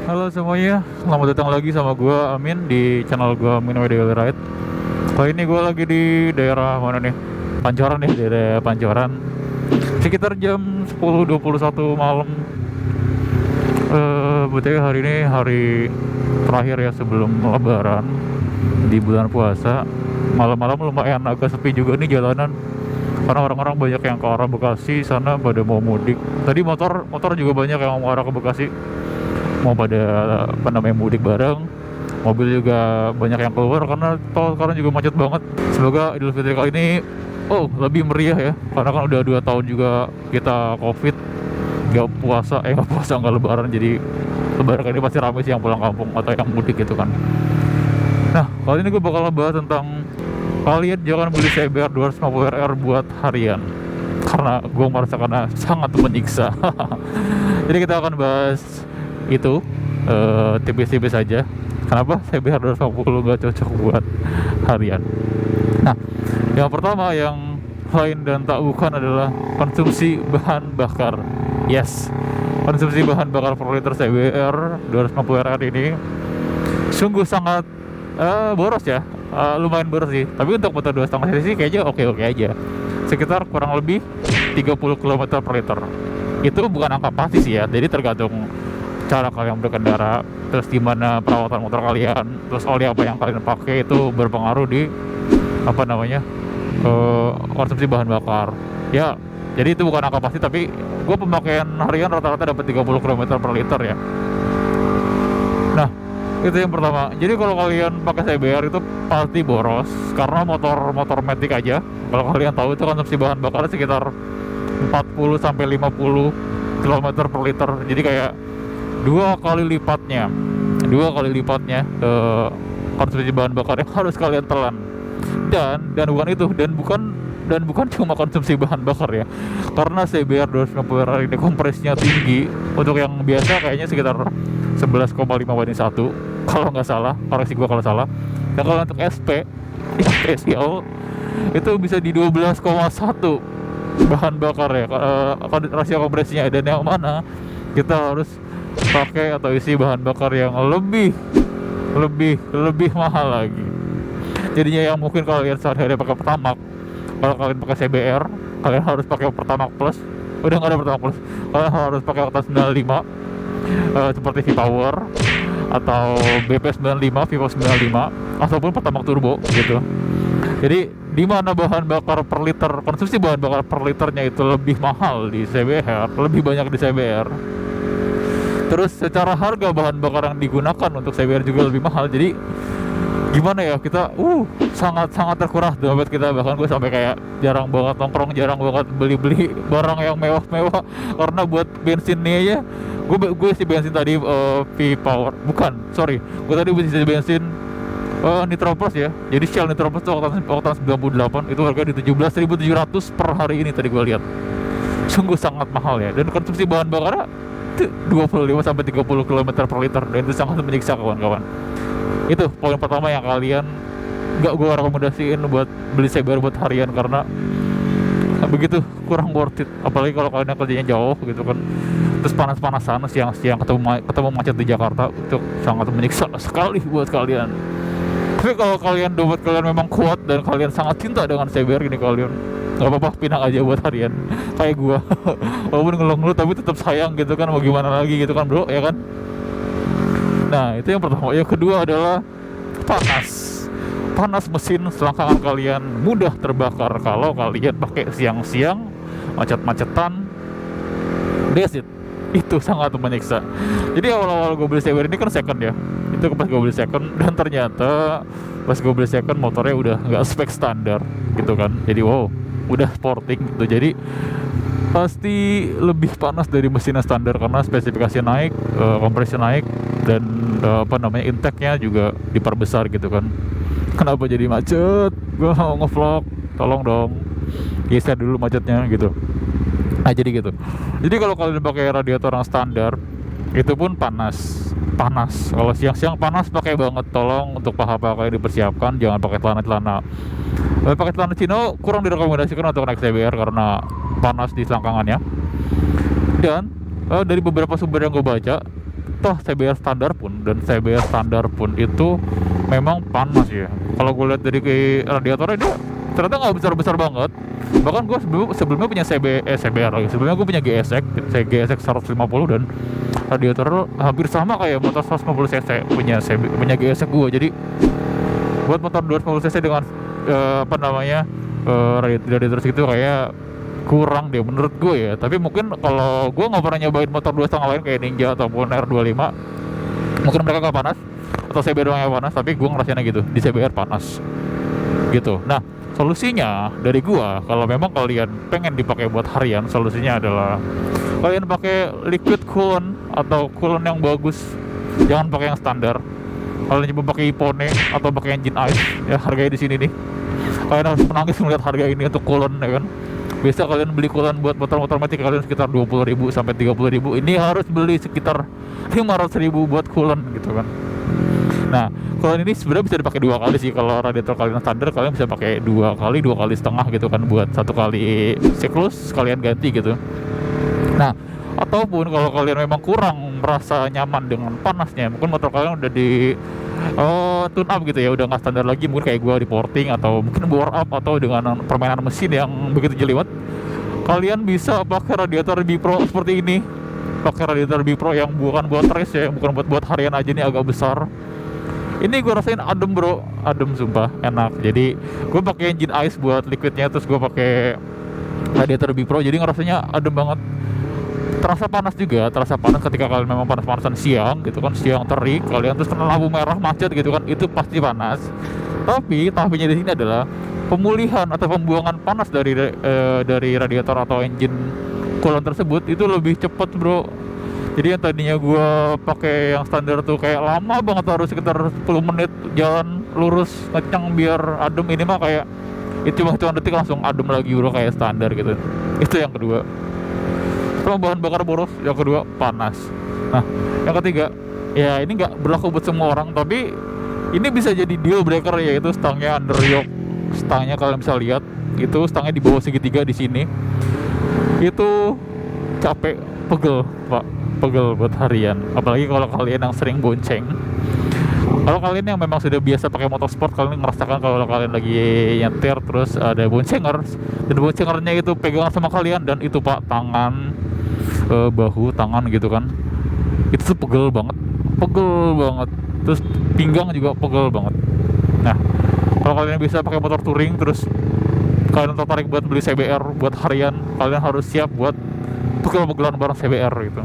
Halo semuanya, selamat datang lagi sama gue Amin di channel gue Amin Daily Ride. Kali ini gue lagi di daerah mana nih? Pancoran nih, daerah Pancoran. Sekitar jam 10.21 malam. Betul hari ini hari terakhir ya sebelum Lebaran di bulan puasa. Malam-malam lumayan agak sepi juga nih jalanan. Karena orang-orang banyak yang ke arah Bekasi sana pada mau mudik. Tadi motor juga banyak yang mau arah ke Bekasi, mau pada apa namanya mudik bareng. Mobil juga banyak yang keluar karena tol sekarang juga macet banget. Semoga Idul Fitri kali ini lebih meriah ya, karena kan udah 2 tahun juga kita covid nggak puasa, nggak lebaran. Jadi lebaran kali ini pasti ramai sih yang pulang kampung atau yang mudik gitu kan. Nah kali ini gue bakal bahas tentang kalian jangan beli CBR 250RR buat harian, karena gue merasakannya sangat menyiksa. Jadi kita akan bahas itu tipis-tipis saja. Kenapa CBR 250 gak cocok buat harian? Nah, yang pertama yang lain dan tak bukan adalah konsumsi bahan bakar. Yes, konsumsi bahan bakar per liter CBR 250RR ini sungguh sangat boros ya. Lumayan boros sih. Tapi untuk motor 2,5 cc kayaknya oke-oke aja. Sekitar kurang lebih 30 km per liter. Itu bukan angka pasti sih ya. Jadi tergantung cara kalian berkendara, terus gimana perawatan motor kalian, terus oli apa yang kalian pakai, itu berpengaruh di apa namanya konsumsi bahan bakar ya. Jadi itu bukan angka pasti, tapi gue pemakaian harian rata-rata dapat 30 km per liter ya. Nah itu yang pertama. Jadi kalau kalian pakai CBR itu pasti boros, karena motor matic aja kalau kalian tahu itu konsumsi bahan bakar sekitar 40 sampai 50 km per liter. Jadi kayak dua kali lipatnya konsumsi bahan bakar yang harus kalian telan. Dan bukan cuma konsumsi bahan bakar ya, karena CBR 250R ini kompresnya tinggi. Untuk yang biasa kayaknya sekitar 11,5 banding 1 kalau nggak salah, koreksi gua kalau salah. Dan kalau untuk SP yang spesial itu bisa di 12,1 bahan bakar ya, rasio kompresinya. Dan yang mana kita harus pakai atau isi bahan bakar yang lebih mahal lagi. Jadinya yang mungkin kalian sehari-hari pakai Pertamax, kalau kalian pakai CBR kalian harus pakai Pertamax Plus. Udah nggak ada Pertamax Plus, kalian harus pakai Oktan 95 seperti V-Power atau BP95, Vivo 95 ataupun Pertamax Turbo gitu. Jadi di mana bahan bakar per liter, konsumsi bahan bakar per liternya itu lebih mahal di CBR, lebih banyak di CBR. Terus secara harga bahan bakar yang digunakan untuk CBR juga lebih mahal. Jadi gimana ya, kita sangat terkuras dompet kita. Bahkan gue sampai kayak jarang banget nongkrong, jarang banget beli barang yang mewah-mewah, karena buat bensin nih aja gue isi bensin tadi V-Power, gue tadi isi bensin Nitro Plus ya. Jadi Shell Nitro Plus itu oktan 98, itu harga di 17.700 per hari ini tadi gue lihat. Sungguh sangat mahal ya. Dan konsumsi bahan bakarnya 25 sampai 30 km per liter, dan itu sangat menyiksa kawan-kawan. Itu poin pertama yang kalian nggak gue rekomendasiin buat beli CBR buat harian, karena begitu kurang worth it. Apalagi kalau kalian kerjanya jauh gitu kan, terus panas-panasan siang-siang ketemu macet di Jakarta, itu sangat menyiksa sekali buat kalian. Tapi kalau kalian dompet kalian memang kuat dan kalian sangat cinta dengan CBR ini, kalian nggak apa-apa pinang aja buat harian kayak gua. Walaupun ngeluh-ngeluh tapi tetap sayang gitu kan, mau gimana lagi gitu kan bro, ya kan. Nah itu yang pertama. Yang kedua adalah panas mesin selangkangan kalian mudah terbakar kalau kalian pakai siang-siang macet-macetan. That's it. Itu sangat menyiksa. Jadi awal-awal gue beli CBR ini kan second ya, itu pas gue beli second, dan ternyata pas gue beli second motornya udah nggak spek standar gitu kan. Jadi udah sporting gitu. Jadi pasti lebih panas dari mesinnya standar, karena spesifikasi naik, kompresi naik, dan intake-nya juga diperbesar gitu kan. Kenapa jadi macet? Gue mau ngevlog, tolong dong geser dulu macetnya gitu. Nah jadi gitu. Jadi kalau kalian pakai radiator yang standar itu pun panas. Kalau siang-siang panas pakai banget. Tolong untuk paha-paha kalian dipersiapkan, jangan pakai celana pakai celana chino kurang direkomendasikan untuk naik CBR karena panas di selangkangannya. Dan dari beberapa sumber yang gue baca, toh CBR standar pun itu memang panas ya. Kalau gue lihat dari radiatornya, dia ternyata nggak besar-besar banget. Bahkan gue sebelumnya punya CBR lagi. Sebelumnya gue punya GSX 150, dan radiator hampir sama kayak motor 150 cc punya GSX gue. Jadi buat motor 250 cc dengan radiator segitu kayak kurang deh menurut gue ya. Tapi mungkin kalau gue nggak pernah nyobain motor 2,5 lain kayak Ninja ataupun R25, mungkin mereka nggak panas, atau CBR doang yang panas. Tapi gue ngerasainnya gitu, di CBR panas gitu. Nah, solusinya dari gua, kalau memang kalian pengen dipakai buat harian, solusinya adalah kalian pakai liquid coolant atau coolant yang bagus. Jangan pakai yang standar. Kalian coba pakai Ippone atau pakai engine ice ya, harganya di sini nih. Kalian harus menangis melihat harga ini untuk coolant ya kan. Biasa kalian beli coolant buat motor-motor matic kalian sekitar 20.000 sampai 30.000. Ini harus beli sekitar 500.000 buat coolant gitu kan. Nah, kalau ini sebenarnya bisa dipakai 2 kali sih. Kalau radiator kalian standar, kalian bisa pakai 2 kali setengah gitu kan, buat 1 kali siklus kalian ganti gitu. Nah, ataupun kalau kalian memang kurang merasa nyaman dengan panasnya, mungkin motor kalian udah di tune up gitu ya, udah nggak standar lagi, mungkin kayak gua di porting atau mungkin bore up atau dengan permainan mesin yang begitu jelimet, kalian bisa pakai radiator Bipro seperti ini. Pakai radiator Bipro yang bukan buat race ya, bukan buat harian aja, nih agak besar. Ini gue rasain adem bro, adem sumpah, enak. Jadi gue pakai engine ice buat liquidnya, terus gue pakai radiator Bipro, jadi ngerasanya adem banget. Terasa panas juga, terasa panas ketika kalian memang panas-panasan siang gitu kan, siang terik, kalian terus kena lampu merah macet gitu kan, itu pasti panas. Tapinya di sini adalah pemulihan atau pembuangan panas dari radiator atau engine coolant tersebut itu lebih cepat bro. Jadi yang tadinya gue pakai yang standar tuh kayak lama banget, harus sekitar 10 menit jalan lurus ngeceng biar adem, ini mah kayak itu cuma hitungan detik langsung adem lagi bro, kayak standar gitu. Itu yang kedua. Kalau bahan bakar boros, yang kedua panas. Nah, yang ketiga, ya ini nggak berlaku buat semua orang, tapi ini bisa jadi deal breaker, yaitu stangnya underyoke. Stangnya kalian bisa lihat, itu stangnya di bawah segitiga di sini. Itu capek, pegel pak, pegel buat harian. Apalagi kalau kalian yang sering bonceng. Kalau kalian yang memang sudah biasa pakai motorsport, kalian ngerasakan kalau kalian lagi nyetir terus ada boncenger, dan boncengernya itu pegangan sama kalian, dan itu pak tangan, bahu, tangan gitu kan, itu tuh pegel banget. Terus pinggang juga pegel banget. Nah, kalau kalian bisa pakai motor touring, terus kalian tertarik buat beli CBR buat harian, kalian harus siap buat pegel-pegelan bareng CBR gitu.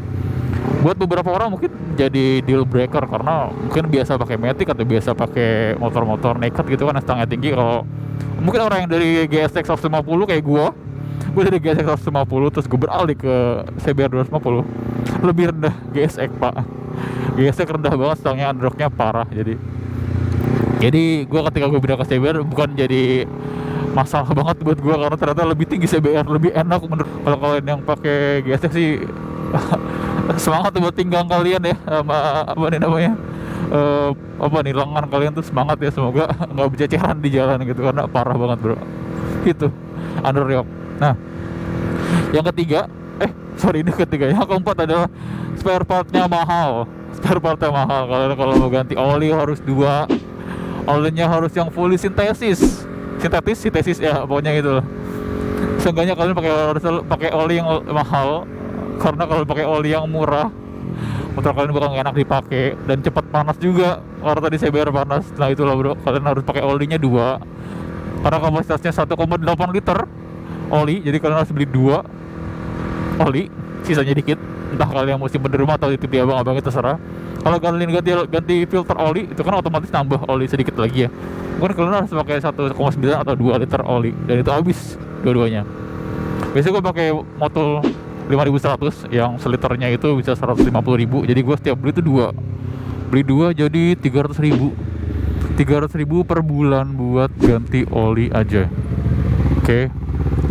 Buat beberapa orang mungkin jadi deal breaker, karena mungkin biasa pakai Matic atau biasa pakai motor-motor naked gitu kan, stangnya tinggi. Kalau mungkin orang yang dari GSX 150 kayak gue dari GSX 150 terus gue beralih ke CBR 250, lebih rendah GSX pak. GSX rendah banget, stangnya underrocknya parah. Jadi gue ketika gue pindah ke CBR bukan jadi masalah banget buat gue, karena ternyata lebih tinggi CBR, lebih enak menurut. Kalau kalian yang pakai GSX sih semangat buat pinggang kalian ya, sama lengan kalian tuh semangat ya, semoga nggak berceceran di jalan gitu, karena parah banget bro itu underyoke. Nah, yang ketiga, yang keempat adalah spare partnya mahal. Kalau mau ganti oli harus 2, olinya harus yang fully sintetis ya, pokoknya gitu loh. Seenggaknya kalian harus pakai oli yang mahal, karena kalau pakai oli yang murah, motor kalian bakal gak enak dipakai dan cepat panas juga, karena tadi CBR panas. Nah itulah bro, kalian harus pakai olinya 2, karena kapasitasnya 1,8 liter oli, jadi kalian harus beli 2 oli, sisanya dikit. Entah kalian mau simpen di rumah atau titip di abang-abang, itu terserah. Kalau kalian ganti filter oli, itu kan otomatis nambah oli sedikit lagi ya. Mungkin kalian harus pakai 1,9 atau 2 liter oli, dan itu habis dua-duanya. Biasanya gue pakai motor 5100 yang seliternya itu bisa 150.000. Jadi gue setiap beli itu 2 jadi 300.000 per bulan buat ganti oli aja. Oke,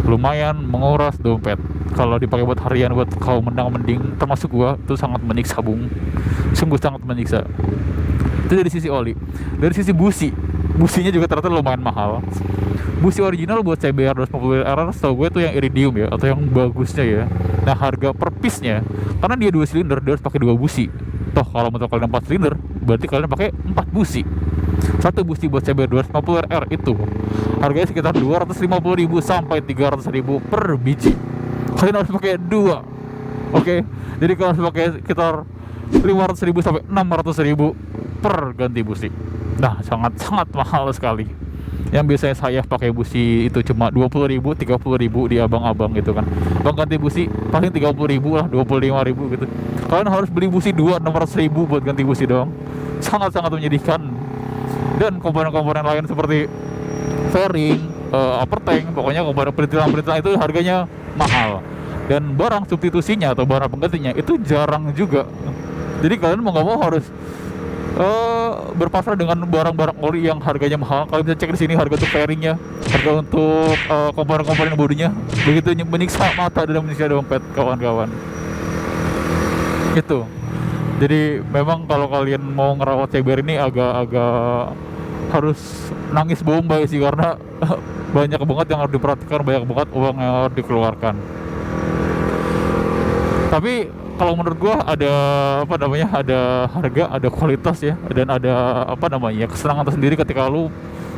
lumayan menguras dompet. Kalau dipakai buat harian, buat kaum mending termasuk gua, itu sangat menyiksa sungguh sangat menyiksa. Itu dari sisi oli. Dari sisi businya juga ternyata lumayan mahal. Busi original buat CBR 250RR setahu gue itu yang iridium ya, atau yang bagusnya ya. Nah, harga per piece-nya, karena dia 2 silinder, dia harus pakai 2 busi. Toh kalau motor kalian 4 silinder, berarti kalian pakai 4 busi. Satu busi buat CBR 250RR itu harganya sekitar 250.000 sampai 300.000 per biji. Kalian harus pakai 2. Oke, jadi kalian harus pakai sekitar 500.000 sampai 600.000 per ganti busi. Nah, sangat mahal sekali. Yang biasanya saya pakai busi itu cuma 20.000, 30.000 di abang-abang gitu kan. Bang ganti busi paling 30.000 lah, 25.000 gitu. Kalian harus beli busi 600.000 buat ganti busi doang. Sangat menyedihkan. Dan komponen-komponen lain seperti fairing, upper tank, pokoknya komponen perintilan-perintilan itu harganya mahal. Dan barang substitusinya atau barang penggantinya itu jarang juga. Jadi kalian mau nggak mau harus berpasrah dengan barang-barang ori yang harganya mahal. Kalian bisa cek di sini harga untuk fairingnya, harga untuk komponen-komponen bodinya. Begitu menyiksa mata dan menyiksa dompet, kawan-kawan. Gitu. Jadi memang kalau kalian mau ngerawat CBR ini agak-agak harus nangis bombay sih, karena banyak banget yang harus diperhatikan, banyak banget uang yang harus dikeluarkan. Tapi kalau menurut gua ada ada harga, ada kualitas ya, dan ada kesenangan tersendiri ketika lu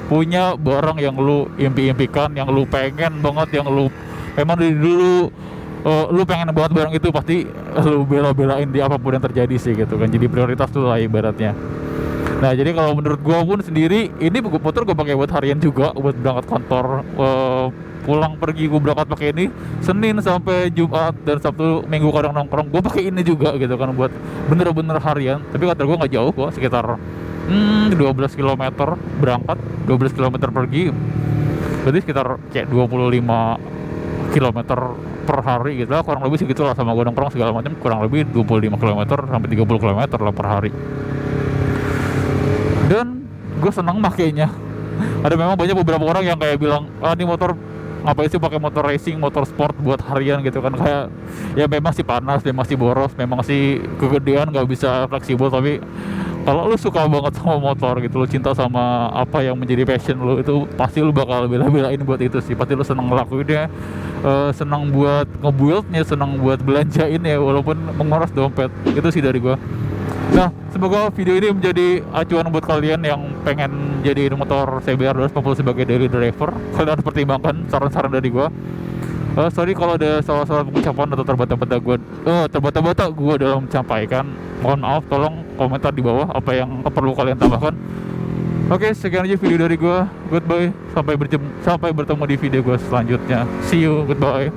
punya barang yang lu impi-impikan, yang lu pengen banget, yang lu emang dari dulu lu pengen banget barang itu, pasti lu bela-belain di apapun yang terjadi sih gitu kan. Jadi prioritas tuh lah ibaratnya. Nah, jadi kalau menurut gua pun sendiri, ini motor gua pakai buat harian juga, buat berangkat kantor, pulang pergi gue berangkat pakai ini Senin sampai Jumat, dan Sabtu Minggu kadang nongkrong gue pakai ini juga gitu kan, buat bener-bener harian. Tapi kantor gue nggak jauh kok, sekitar 12 km berangkat, 12 km pergi, berarti sekitar kayak 25 km per hari gitu lah, kurang lebih segitu lah, sama gue nongkrong segala macam, kurang lebih 25 km sampai 30 km lah per hari. Dan gue senang makainya. Ada memang banyak beberapa orang yang kayak bilang, ini motor ngapain sih pakai motor racing, motor sport buat harian gitu kan. Kayak ya memang sih panas, memang sih boros, memang sih kegedean, nggak bisa fleksibel. Tapi kalau lu suka banget sama motor gitu, lu cinta sama apa yang menjadi passion lu, itu pasti lu bakal bela-belain buat itu sih. Pasti lu seneng ngelakuinnya, seneng buat ngebuildnya, seneng buat belanjain ya, walaupun menguras dompet. Itu sih dari gua. Nah, semoga video ini menjadi acuan buat kalian yang pengen jadi motor CBR 250 sebagai daily driver. Kalian harus pertimbangkan saran-saran dari gua. Sorry kalau ada salah-salah pengucapan atau terbata-bata gua dalam menyampaikan. Mohon maaf, tolong komentar di bawah apa yang perlu kalian tambahkan. Oke, sekian aja video dari gua. Goodbye. Sampai bertemu di video gua selanjutnya. See you. Goodbye.